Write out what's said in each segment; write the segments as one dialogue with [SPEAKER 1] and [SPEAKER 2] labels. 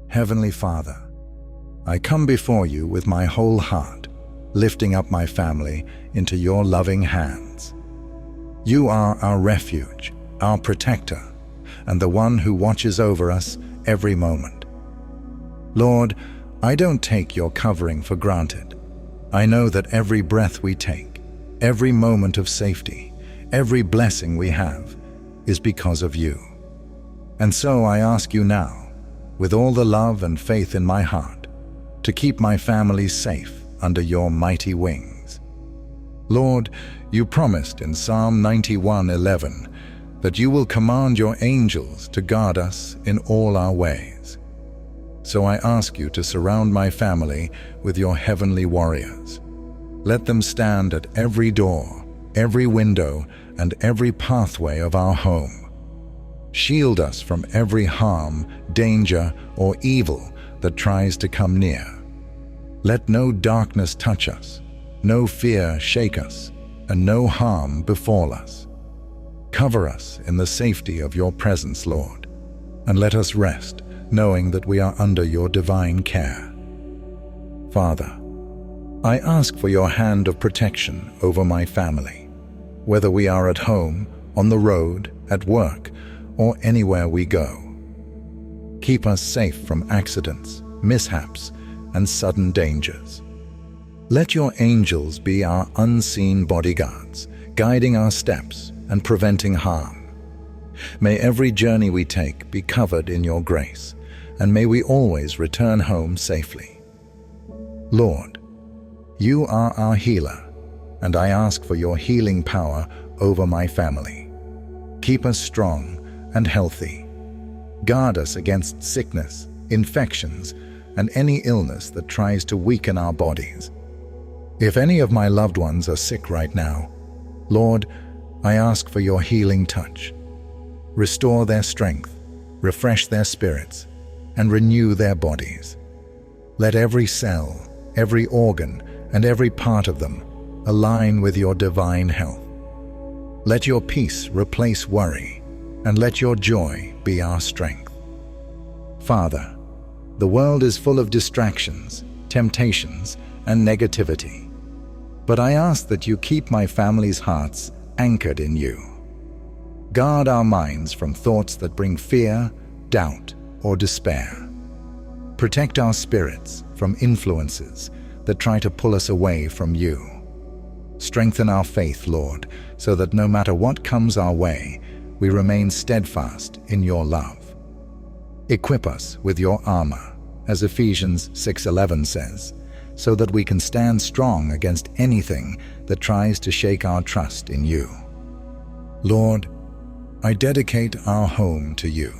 [SPEAKER 1] Heavenly Father, I come before you with my whole heart, lifting up my family into your loving hands. You are our refuge, our protector, and the one who watches over us every moment. Lord, I don't take your covering for granted. I know that every breath we take, every moment of safety, every blessing we have is because of you. And so I ask you now, with all the love and faith in my heart, to keep my family safe under your mighty wings. Lord, you promised in Psalm 91:11 that you will command your angels to guard us in all our ways. So I ask you to surround my family with your heavenly warriors. Let them stand at every door, every window, and every pathway of our home. Shield us from every harm, danger, or evil that tries to come near. Let no darkness touch us, no fear shake us, and no harm befall us. Cover us in the safety of your presence, Lord, and let us rest, knowing that we are under your divine care. Father, I ask for your hand of protection over my family. Whether we are at home, on the road, at work, or anywhere we go. Keep us safe from accidents, mishaps, and sudden dangers. Let your angels be our unseen bodyguards, guiding our steps and preventing harm. May every journey we take be covered in your grace, and may we always return home safely. Lord, you are our healer, and I ask for your healing power over my family. Keep us strong and healthy. Guard us against sickness, infections, and any illness that tries to weaken our bodies. If any of my loved ones are sick right now, Lord, I ask for your healing touch. Restore their strength, refresh their spirits, and renew their bodies. Let every cell, every organ, and every part of them align with your divine health. Let your peace replace worry, and let your joy be our strength. Father, the world is full of distractions, temptations, and negativity. But I ask that you keep my family's hearts anchored in you. Guard our minds from thoughts that bring fear, doubt, or despair. Protect our spirits from influences that try to pull us away from you. Strengthen our faith, Lord, so that no matter what comes our way, we remain steadfast in your love. Equip us with your armor, as Ephesians 6:11 says, so that we can stand strong against anything that tries to shake our trust in you. Lord, I dedicate our home to you.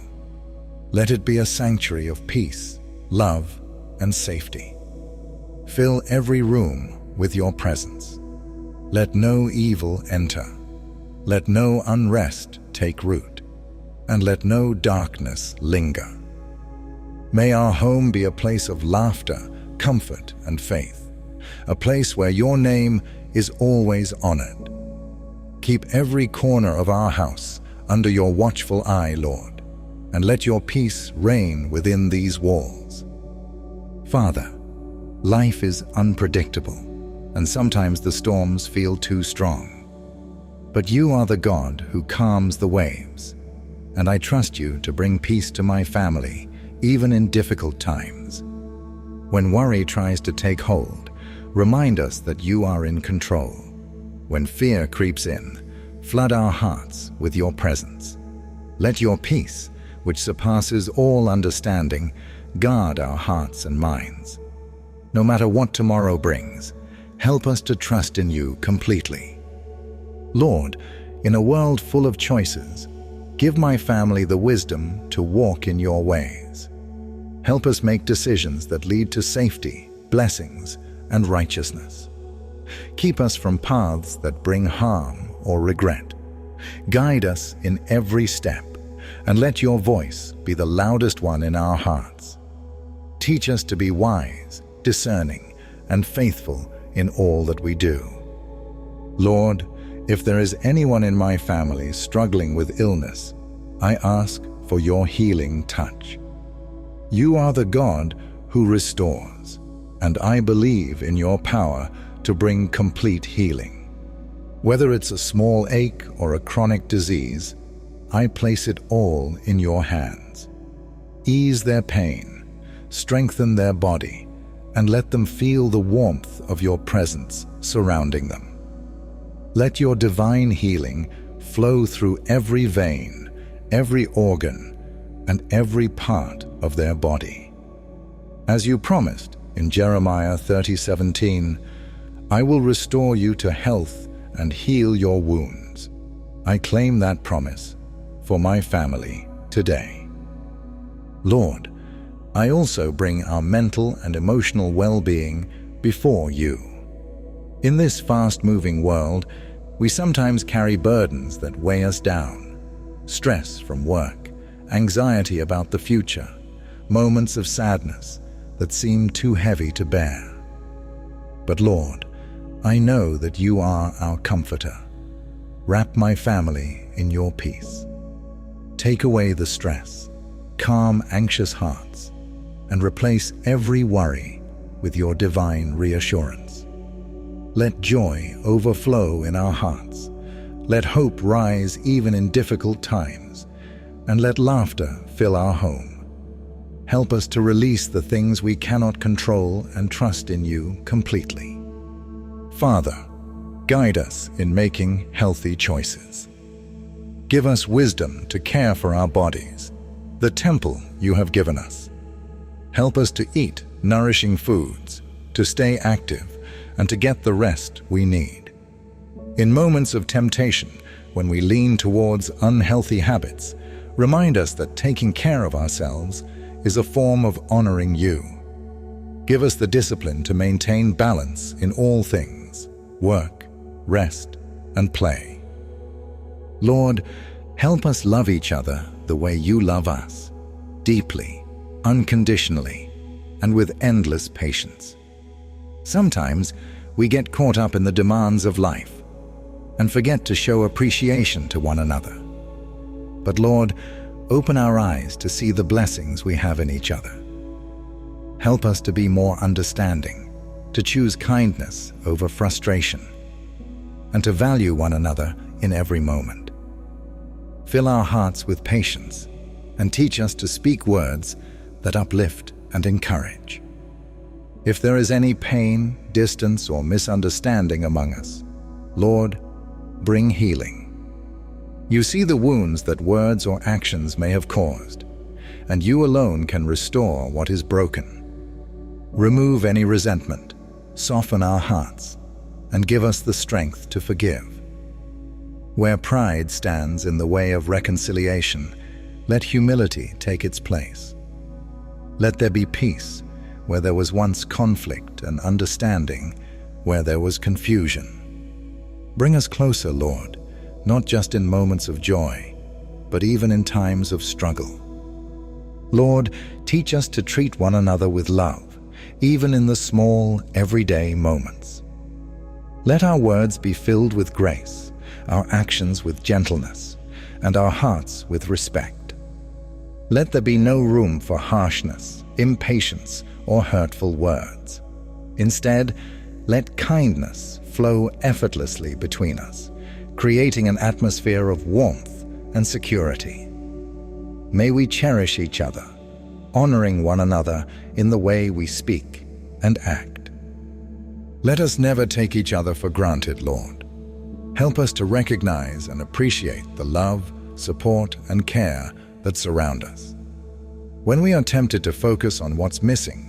[SPEAKER 1] Let it be a sanctuary of peace, love, and safety. Fill every room with your presence. Let no evil enter. Let no unrest take root, and let no darkness linger. May our home be a place of laughter, comfort, and faith, a place where your name is always honored. Keep every corner of our house under your watchful eye, Lord, and let your peace reign within these walls. Father, life is unpredictable, and sometimes the storms feel too strong. But you are the God who calms the waves, and I trust you to bring peace to my family, even in difficult times. When worry tries to take hold, remind us that you are in control. When fear creeps in, flood our hearts with your presence. Let your peace, which surpasses all understanding, guard our hearts and minds. No matter what tomorrow brings, help us to trust in you completely. Lord, in a world full of choices, give my family the wisdom to walk in your ways. Help us make decisions that lead to safety, blessings, and righteousness. Keep us from paths that bring harm or regret. Guide us in every step, and let your voice be the loudest one in our hearts. Teach us to be wise, discerning, and faithful in all that we do. Lord, if there is anyone in my family struggling with illness, I ask for your healing touch. You are the God who restores, and I believe in your power to bring complete healing. Whether it's a small ache or a chronic disease, I place it all in your hands. Ease their pain, strengthen their body, and let them feel the warmth of your presence surrounding them. Let your divine healing flow through every vein, every organ, and every part of their body. As you promised in Jeremiah 30:17, I will restore you to health and heal your wounds. I claim that promise for my family today. Lord, I also bring our mental and emotional well-being before you. In this fast-moving world, we sometimes carry burdens that weigh us down. Stress from work, anxiety about the future, moments of sadness that seem too heavy to bear. But Lord, I know that you are our comforter. Wrap my family in your peace. Take away the stress, calm anxious hearts, and replace every worry with your divine reassurance. Let joy overflow in our hearts. Let hope rise even in difficult times, and let laughter fill our home. Help us to release the things we cannot control and trust in you completely. Father, guide us in making healthy choices. Give us wisdom to care for our bodies, the temple you have given us. Help us to eat nourishing foods, to stay active, and to get the rest we need. In moments of temptation, when we lean towards unhealthy habits, remind us that taking care of ourselves is a form of honoring you. Give us the discipline to maintain balance in all things: work, rest, and play. Lord, help us love each other the way you love us, deeply, unconditionally, and with endless patience. Sometimes we get caught up in the demands of life and forget to show appreciation to one another. But Lord, open our eyes to see the blessings we have in each other. Help us to be more understanding, to choose kindness over frustration, and to value one another in every moment. Fill our hearts with patience and teach us to speak words that uplift and encourage. If there is any pain, distance, or misunderstanding among us, Lord, bring healing. You see the wounds that words or actions may have caused, and you alone can restore what is broken. Remove any resentment, soften our hearts, and give us the strength to forgive. Where pride stands in the way of reconciliation, let humility take its place. Let there be peace where there was once conflict, and understanding where there was confusion. Bring us closer, Lord, not just in moments of joy, but even in times of struggle. Lord, teach us to treat one another with love, even in the small, everyday moments. Let our words be filled with grace, our actions with gentleness, and our hearts with respect. Let there be no room for harshness, impatience, or hurtful words. Instead, let kindness flow effortlessly between us, creating an atmosphere of warmth and security. May we cherish each other, honoring one another in the way we speak and act. Let us never take each other for granted, Lord. Help us to recognize and appreciate the love, support, and care that surround us. When we are tempted to focus on what's missing,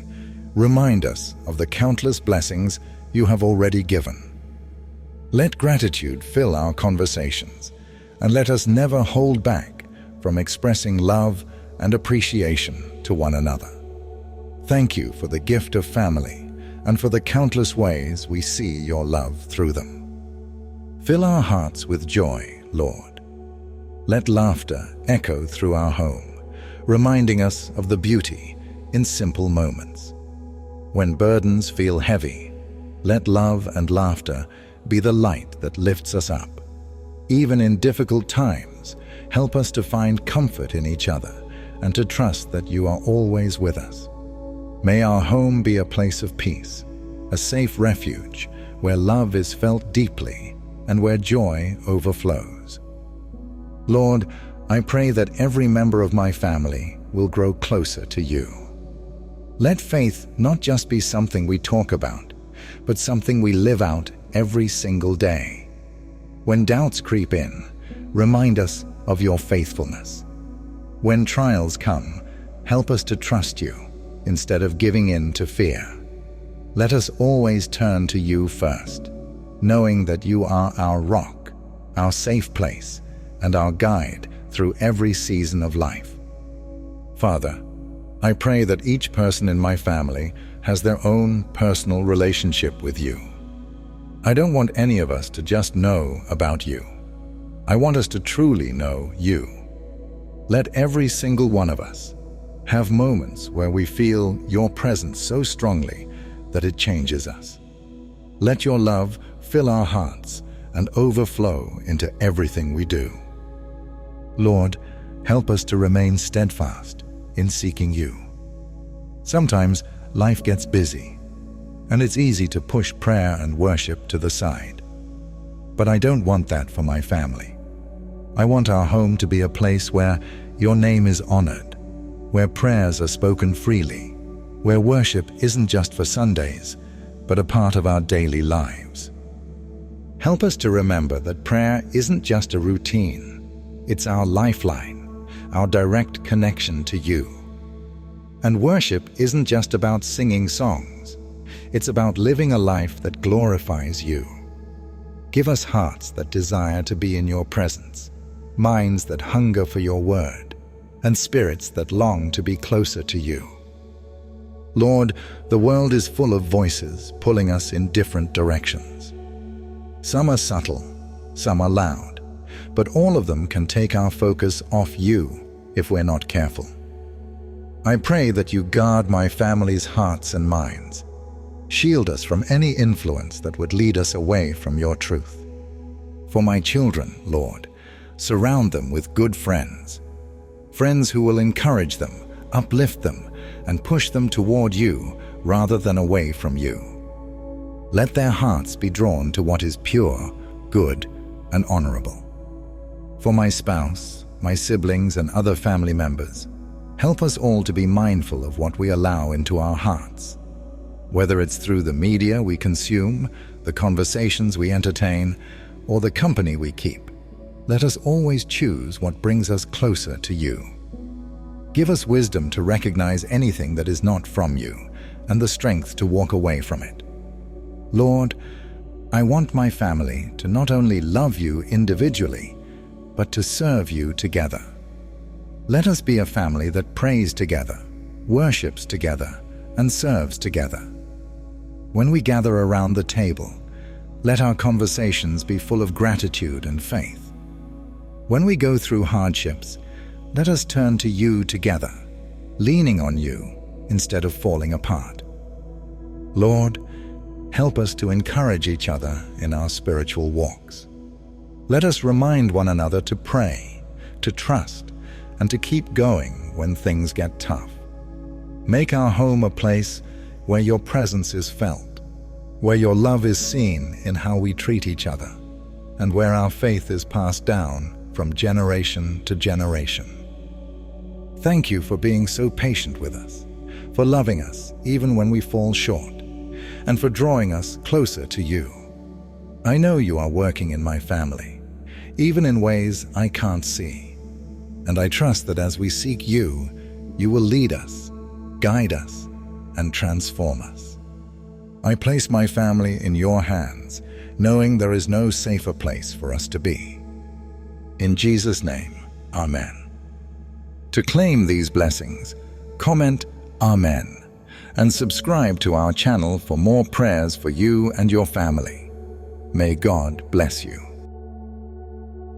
[SPEAKER 1] remind us of the countless blessings you have already given. Let gratitude fill our conversations, and let us never hold back from expressing love and appreciation to one another. Thank you for the gift of family and for the countless ways we see your love through them. Fill our hearts with joy, Lord. Let laughter echo through our home, reminding us of the beauty in simple moments. When burdens feel heavy, let love and laughter be the light that lifts us up. Even in difficult times, help us to find comfort in each other and to trust that you are always with us. May our home be a place of peace, a safe refuge where love is felt deeply and where joy overflows. Lord, I pray that every member of my family will grow closer to you. Let faith not just be something we talk about, but something we live out every single day. When doubts creep in, remind us of your faithfulness. When trials come, help us to trust you instead of giving in to fear. Let us always turn to you first, knowing that you are our rock, our safe place, and our guide through every season of life. Father, I pray that each person in my family has their own personal relationship with you. I don't want any of us to just know about you. I want us to truly know you. Let every single one of us have moments where we feel your presence so strongly that it changes us. Let your love fill our hearts and overflow into everything we do. Lord, help us to remain steadfast in seeking you. Sometimes life gets busy, and it's easy to push prayer and worship to the side. But I don't want that for my family. I want our home to be a place where your name is honored, where prayers are spoken freely, where worship isn't just for Sundays, but a part of our daily lives. Help us to remember that prayer isn't just a routine, it's our lifeline, our direct connection to you. And worship isn't just about singing songs, it's about living a life that glorifies you. Give us hearts that desire to be in your presence, minds that hunger for your word, and spirits that long to be closer to you. Lord, the world is full of voices pulling us in different directions. Some are subtle, some are loud, but all of them can take our focus off you if we're not careful. I pray that you guard my family's hearts and minds. Shield us from any influence that would lead us away from your truth. For my children, Lord, surround them with good friends. Friends who will encourage them, uplift them, and push them toward you rather than away from you. Let their hearts be drawn to what is pure, good, and honorable. For my spouse, my siblings, and other family members, help us all to be mindful of what we allow into our hearts. Whether it's through the media we consume, the conversations we entertain, or the company we keep, let us always choose what brings us closer to you. Give us wisdom to recognize anything that is not from you, and the strength to walk away from it. Lord, I want my family to not only love you individually, but to serve you together. Let us be a family that prays together, worships together, and serves together. When we gather around the table, let our conversations be full of gratitude and faith. When we go through hardships, let us turn to you together, leaning on you instead of falling apart. Lord, help us to encourage each other in our spiritual walks. Let us remind one another to pray, to trust, and to keep going when things get tough. Make our home a place where your presence is felt, where your love is seen in how we treat each other, and where our faith is passed down from generation to generation. Thank you for being so patient with us, for loving us even when we fall short, and for drawing us closer to you. I know you are working in my family, even in ways I can't see. And I trust that as we seek you, you will lead us, guide us, and transform us. I place my family in your hands, knowing there is no safer place for us to be. In Jesus' name, Amen. To claim these blessings, comment Amen and subscribe to our channel for more prayers for you and your family. May God bless you.